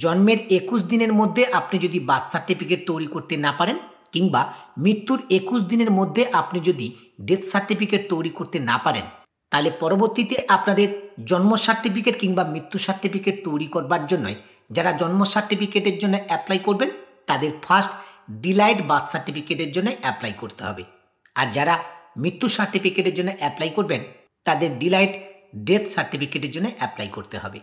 জন্মের 21 দিনের মধ্যে আপনি যদি বার্থ সার্টিফিকেট তৈরি করতে না পারেন কিংবা মৃত্যুর 21 দিনের মধ্যে আপনি যদি ডেথ সার্টিফিকেট তৈরি করতে না পারেন, তাহলে পরবর্তীতে আপনাদের জন্ম সার্টিফিকেট কিংবা মৃত্যু সার্টিফিকেট তৈরি করবার জন্য যারা জন্ম সার্টিফিকেটের জন্য অ্যাপ্লাই করবেন তাদের ফার্স্ট ডিলাইড বার্থ সার্টিফিকেটের জন্য অ্যাপ্লাই করতে হবে, আর যারা মৃত্যু সার্টিফিকেটের জন্য অ্যাপ্লাই করবেন তাদের ডিলাইড ডেথ সার্টিফিকেটের জন্য অ্যাপ্লাই করতে হবে।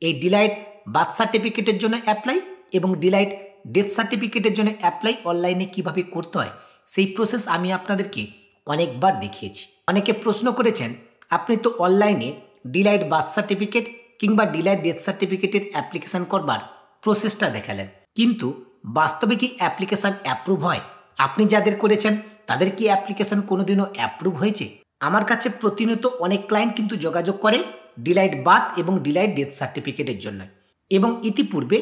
এই ডিলাইড বার্থ সার্টিফিকেটের জন্য অ্যাপ্লাই এবং ডিলাইড ডেথ সার্টিফিকেটের জন্য অ্যাপ্লাই অনলাইনে কিভাবে করতে হয় সেই প্রসেস আমি আপনাদেরকে অনেকবার দেখিয়েছি। অনেকে প্রশ্ন করেছেন, আপনি তো অনলাইনে ডিলাইড বার্থ সার্টিফিকেট কিংবা ডিলাইড ডেথ সার্টিফিকেটের অ্যাপ্লিকেশান করবার প্রসেসটা দেখালেন, কিন্তু বাস্তবে কি অ্যাপ্লিকেশান অ্যাপ্রুভ হয়? আপনি যাদের করেছেন তাদের কি অ্যাপ্লিকেশান কোনোদিনও অ্যাপ্রুভ হয়েছে? আমার কাছে প্রতিনিয়ত অনেক ক্লায়েন্ট কিন্তু যোগাযোগ করে ডিলাইড বার্থ এবং ডিলাইড ডেথ সার্টিফিকেটের জন্য, এবং ইতিপূর্বে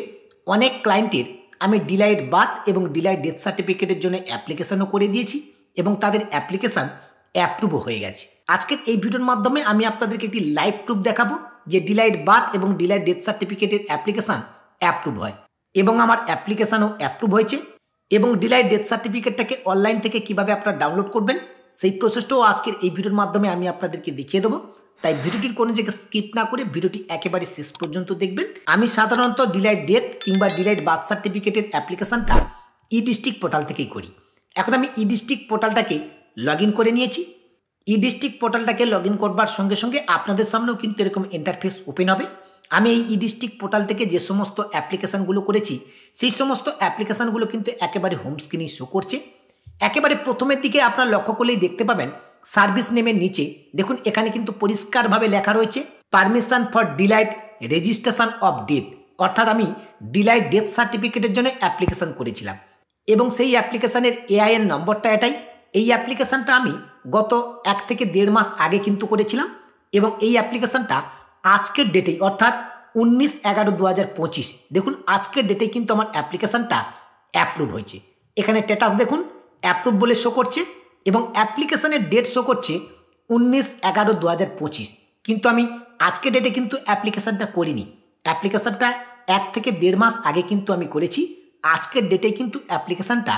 অনেক ক্লায়েন্টের আমি ডিলাইড বার্থ এবং ডিলাইড ডেথ সার্টিফিকেটের জন্য অ্যাপ্লিকেশানও করে দিয়েছি এবং তাদের অ্যাপ্লিকেশান অ্যাপ্রুভও হয়ে গেছে। আজকের এই ভিডিওর মাধ্যমে আমি আপনাদেরকে একটি লাইভ প্রুফ দেখাবো যে ডিলাইড বার্থ এবং ডিলাইড ডেথ সার্টিফিকেটের অ্যাপ্লিকেশান অ্যাপ্রুভ হয় এবং আমার অ্যাপ্লিকেশানও অ্যাপ্রুভ হয়েছে। এবং ডিলাইড ডেথ সার্টিফিকেটটাকে অনলাইন থেকে কিভাবে আপনারা ডাউনলোড করবেন সেই প্রসেসটাও আজকের এই ভিডিওর মাধ্যমে আমি আপনাদেরকে দেখিয়ে দেবো। তাই ভিডিওটির কোনো জায়গায় স্কিপ না করে ভিডিওটি একেবারে শেষ পর্যন্ত দেখবেন। আমি সাধারণত ডিলাইড ডেথ কিংবা ডিলাইড বার্থ সার্টিফিকেটের অ্যাপ্লিকেশানটা ই ডিস্ট্রিক্ট পোর্টাল থেকেই করি। এখন আমি ই ডিস্ট্রিক্ট পোর্টালটাকে লগ ইন করে নিয়েছি। ই ডিস্ট্রিক্ট পোর্টালটাকে লগ ইন করবার সঙ্গে সঙ্গে আপনাদের সামনেও কিন্তু এরকম ইন্টারফেস ওপেন হবে। আমি এই ই ডিস্ট্রিক্ট পোর্টাল থেকে যে সমস্ত অ্যাপ্লিকেশানগুলো করেছি সেই সমস্ত অ্যাপ্লিকেশানগুলো কিন্তু একেবারে হোম স্ক্রিনে শো করছে। একেবারে প্রথমের দিকে আপনারা লক্ষ্য করলেই দেখতে পাবেন সার্ভিস নেমের নিচে দেখুন এখানে কিন্তু পরিষ্কারভাবে লেখা রয়েছে permission for delayed registration of death, অর্থাৎ আমি ডিলাইড ডেথ সার্টিফিকেটের জন্য অ্যাপ্লিকেশান করেছিলাম এবং সেই অ্যাপ্লিকেশানের এআইএন নম্বরটা এটাই। এই অ্যাপ্লিকেশানটা আমি গত 1 থেকে 1.5 মাস আগে কিন্তু করেছিলাম এবং এই অ্যাপ্লিকেশানটা আজকের ডেটেই অর্থাৎ 19/11/2025 দেখুন আজকের ডেটেই কিন্তু আমার অ্যাপ্লিকেশানটা অ্যাপ্রুভ হয়েছে। এখানে স্ট্যাটাস দেখুন অ্যাপ্রুভ বলে শো করছে এবং অ্যাপ্লিকেশানের ডেট শো করছে 19/11/2025, কিন্তু আমি আজকের ডেটে কিন্তু অ্যাপ্লিকেশানটা করিনি। অ্যাপ্লিকেশানটা 1 থেকে 1.5 মাস আগে কিন্তু আমি করেছি, আজকের ডেটে কিন্তু অ্যাপ্লিকেশানটা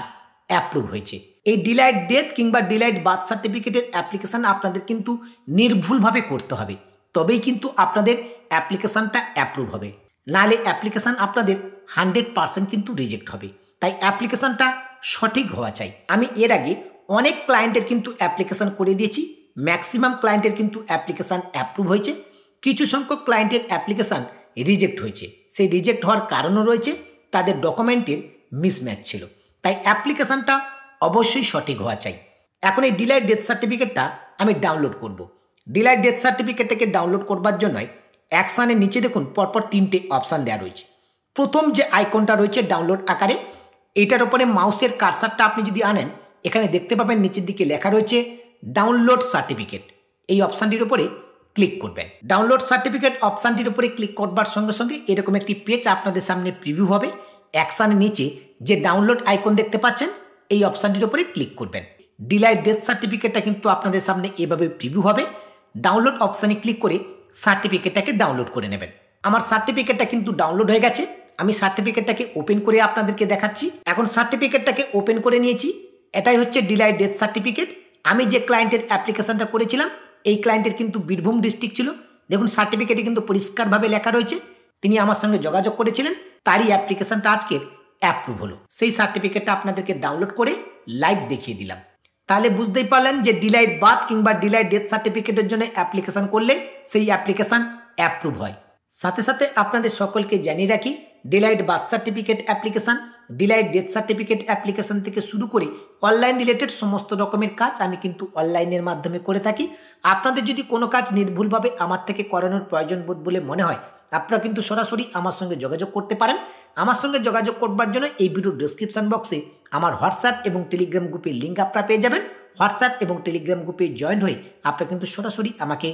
অ্যাপ্রুভ হয়েছে। এই ডিলাইড ডেথ কিংবা ডিলাইড বার্থ সার্টিফিকেটের অ্যাপ্লিকেশান আপনাদের কিন্তু নির্ভুলভাবে করতে হবে, তবেই কিন্তু আপনাদের অ্যাপ্লিকেশানটা অ্যাপ্রুভ হবে, নাহলে অ্যাপ্লিকেশান আপনাদের 100% কিন্তু রিজেক্ট হবে। তাই অ্যাপ্লিকেশানটা সঠিক হওয়া চাই। আমি এর আগে অনেক ক্লায়েন্টের কিন্তু অ্যাপ্লিকেশান করে দিয়েছি, ম্যাক্সিমাম ক্লায়েন্টের কিন্তু অ্যাপ্লিকেশান অ্যাপ্রুভ হয়েছে, কিছু সংখ্যক ক্লায়েন্টের অ্যাপ্লিকেশান রিজেক্ট হয়েছে। সেই রিজেক্ট হওয়ার কারণও রয়েছে তাদের ডকুমেন্টের মিসম্যাচ ছিল। তাই অ্যাপ্লিকেশানটা অবশ্যই সঠিক হওয়া চাই। এখন এই ডিলাইড ডেথ সার্টিফিকেটটা আমি ডাউনলোড করব। ডিলাইড ডেথ সার্টিফিকেটটাকে ডাউনলোড করবার জন্য অ্যাকশানের নিচে দেখুন পরপর 3টে অপশান দেওয়া রয়েছে। প্রথম যে আইকনটা রয়েছে ডাউনলোড আকারে, এটার উপরে মাউসের কার্সারটা আপনি যদি আনেন এখানে দেখতে পাবেন নিচের দিকে লেখা রয়েছে ডাউনলোড সার্টিফিকেট। এই অপশানটির উপরে ক্লিক করবেন। ডাউনলোড সার্টিফিকেট অপশানটির উপরে ক্লিক করবার সঙ্গে সঙ্গে এরকম একটি পেজ আপনাদের সামনে প্রিভিউ হবে। অ্যাকশানের নিচে যে ডাউনলোড আইকন দেখতে পাচ্ছেন এই অপশানটির উপরে ক্লিক করবেন। ডিলাইড ডেথ সার্টিফিকেটটা কিন্তু আপনাদের সামনে এভাবে প্রিভিউ হবে। ডাউনলোড অপশানে ক্লিক করে সার্টিফিকেটটাকে ডাউনলোড করে নেবেন। আমার সার্টিফিকেটটা কিন্তু ডাউনলোড হয়ে গেছে। আমি সার্টিফিকেটটাকে ওপেন করে আপনাদেরকে দেখাচ্ছি। এখন সার্টিফিকেটটাকে ওপেন করে নিয়েছি। এটাই হচ্ছে ডিলাইড ডেথ সার্টিফিকেট। আমি যে ক্লায়েন্টের অ্যাপ্লিকেশানটা করেছিলাম এই ক্লায়েন্টের কিন্তু বীরভূম ডিস্ট্রিক্ট ছিল। দেখুন সার্টিফিকেটে কিন্তু পরিষ্কারভাবে লেখা রয়েছে তিনি আমার সঙ্গে যোগাযোগ করেছিলেন, তারই অ্যাপ্লিকেশানটা আজকের অ্যাপ্রুভ হলো। সেই সার্টিফিকেটটা আপনাদেরকে ডাউনলোড করে লাইভ দেখিয়ে দিলাম। তাহলে বুঝতেই পারলেন যে ডিলাইড বার্থ কিংবা ডিলাইড ডেথ সার্টিফিকেটের জন্য অ্যাপ্লিকেশান করলে সেই অ্যাপ্লিকেশান অ্যাপ্রুভ হয়। সাথে সাথে আপনাদের সকলকে জানিয়ে রাখি delayed birth certificate application, delayed death certificate application থেকে শুরু করে অনলাইন রিলেটেড সমস্ত রকমের কাজ আমি কিন্তু অনলাইনের মাধ্যমে করে থাকি। আপনাদের যদি কোনো কাজ নির্ভুলভাবে আমার থেকে করানোর প্রয়োজন বোধ বলে মনে হয় আপনারা কিন্তু সরাসরি আমার সঙ্গে যোগাযোগ করতে পারেন। আমার সঙ্গে যোগাযোগ করবার জন্য এই ভিডিওর ডেসক্রিপশন বক্সে আমার হোয়াটসঅ্যাপ এবং টেলিগ্রাম গ্রুপের লিঙ্ক আপনারা পেয়ে যাবেন। হোয়াটসঅ্যাপ এবং টেলিগ্রাম গ্রুপে জয়েন হয়ে আপনারা কিন্তু সরাসরি আমাকে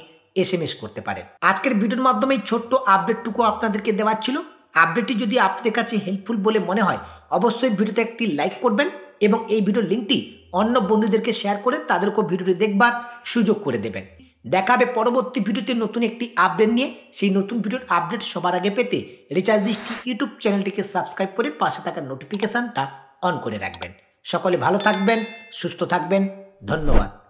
SMS করতে পারেন। আজকের ভিডিওর মাধ্যমে ছোট্ট আপডেটটুকু আপনাদেরকে দেওয়ার ছিল। আপডেটটি যদি আপনাদের কাছে হেল্পফুল বলে মনে হয় অবশ্যই ভিডিওতে একটি লাইক করবেন এবং এই ভিডিওর লিঙ্কটি অন্য বন্ধুদেরকে শেয়ার করে তাদেরকেও ভিডিওটি দেখবার সুযোগ করে দেবেন। দেখাবে পরবর্তী ভিডিওতে নতুন একটি আপডেট নিয়ে। সেই নতুন ভিডিওর আপডেট সবার আগে পেতে রিচার্জ দৃষ্টি ইউটিউব চ্যানেলটিকে সাবস্ক্রাইব করে পাশে থাকা নোটিফিকেশানটা অন করে রাখবেন। সকলে ভালো থাকবেন, সুস্থ থাকবেন, ধন্যবাদ।